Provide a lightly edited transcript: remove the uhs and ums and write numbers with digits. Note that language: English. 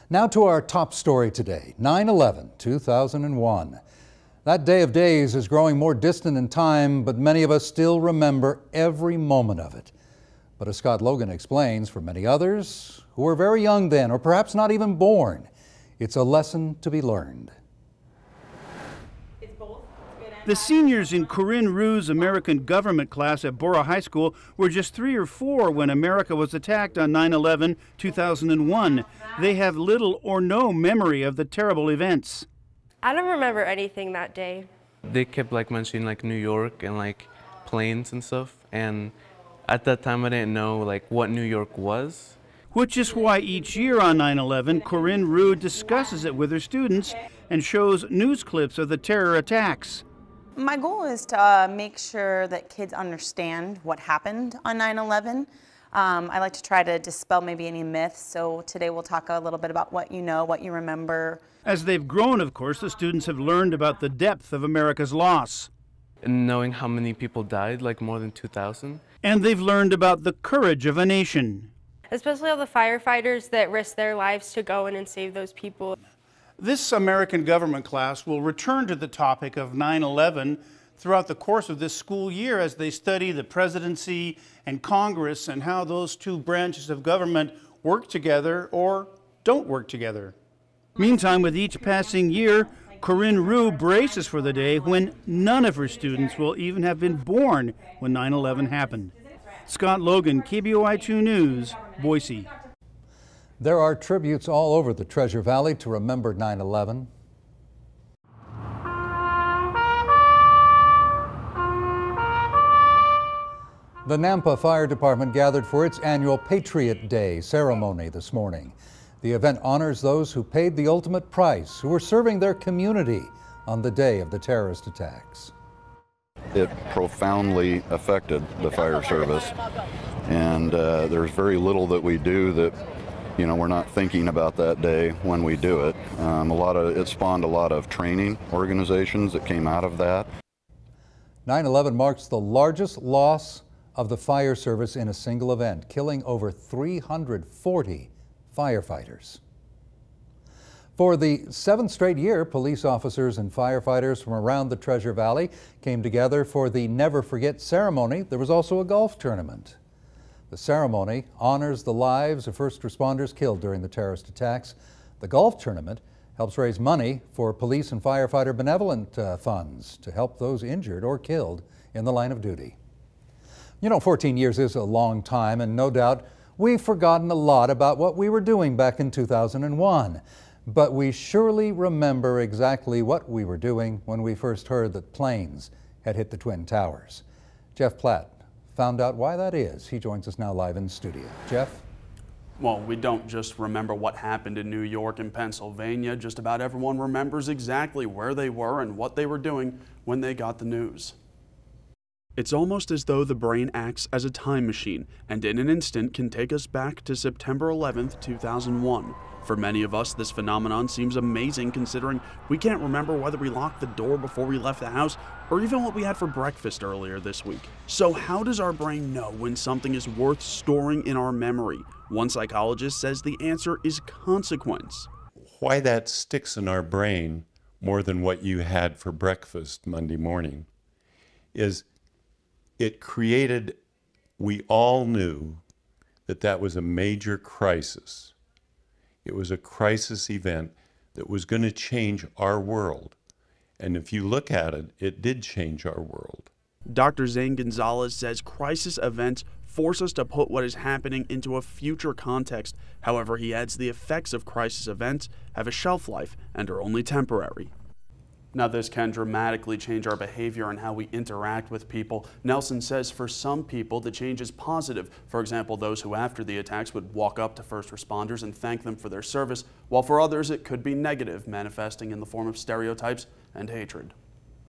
Now to our top story today, 9/11/2001. That day of days is growing more distant in time, but many of us still remember every moment of it. But as Scott Logan explains, for many others who were very young then, or perhaps not even born, it's a lesson to be learned. The seniors in Corinne Rue's American government class at Bora High School were just 3 or 4 when America was attacked on 9/11/2001. They have little or no memory of the terrible events. I don't remember anything that day. They kept mentioning New York and planes and stuff, and at that time I didn't know what New York was. Which is why each year on 9/11, Corinne Rue discusses it with her students and shows news clips of the terror attacks. My goal is to make sure that kids understand what happened on 9/11. I like to try to dispel maybe any myths, so today we'll talk a little bit about what you know, what you remember. As they've grown, of course, the students have learned about the depth of America's loss. And knowing how many people died, more than 2,000. And they've learned about the courage of a nation. Especially all the firefighters that risked their lives to go in and save those people. This American government class will return to the topic of 9/11 throughout the course of this school year as they study the presidency and Congress and how those two branches of government work together or don't work together. Meantime, with each passing year, Corinne Rue braces for the day when none of her students will even have been born when 9/11 happened. Scott Logan, KBOI2 News, Boise. There are tributes all over the Treasure Valley to remember 9/11. The Nampa Fire Department gathered for its annual Patriot Day ceremony this morning. The event honors those who paid the ultimate price, who were serving their community on the day of the terrorist attacks. It profoundly affected the fire service, and there's very little that we do that we're not thinking about that day when we do it. It spawned a lot of training organizations that came out of that. 9/11 marks the largest loss of the fire service in a single event, killing over 340 firefighters. For the 7th straight year, police officers and firefighters from around the Treasure Valley came together for the Never Forget ceremony. There was also a golf tournament. The ceremony honors the lives of first responders killed during the terrorist attacks. The golf tournament helps raise money for police and firefighter benevolent funds to help those injured or killed in the line of duty. 14 years is a long time, and no doubt we've forgotten a lot about what we were doing back in 2001. But we surely remember exactly what we were doing when we first heard that planes had hit the Twin Towers. Jeff Platt found out why that is. He joins us now live in studio. Jeff? Well, we don't just remember what happened in New York and Pennsylvania. Just about everyone remembers exactly where they were and what they were doing when they got the news. It's almost as though the brain acts as a time machine and in an instant can take us back to September 11th, 2001. For many of us, this phenomenon seems amazing considering we can't remember whether we locked the door before we left the house or even what we had for breakfast earlier this week. So how does our brain know when something is worth storing in our memory? One psychologist says the answer is consequence. Why that sticks in our brain more than what you had for breakfast Monday morning is we all knew that was a major crisis. It was a crisis event that was going to change our world. And if you look at it, it did change our world. Dr. Zane Gonzalez says crisis events force us to put what is happening into a future context. However, he adds the effects of crisis events have a shelf life and are only temporary. Now, this can dramatically change our behavior and how we interact with people. Nelson says for some people, the change is positive. For example, those who after the attacks would walk up to first responders and thank them for their service, while for others it could be negative, manifesting in the form of stereotypes and hatred.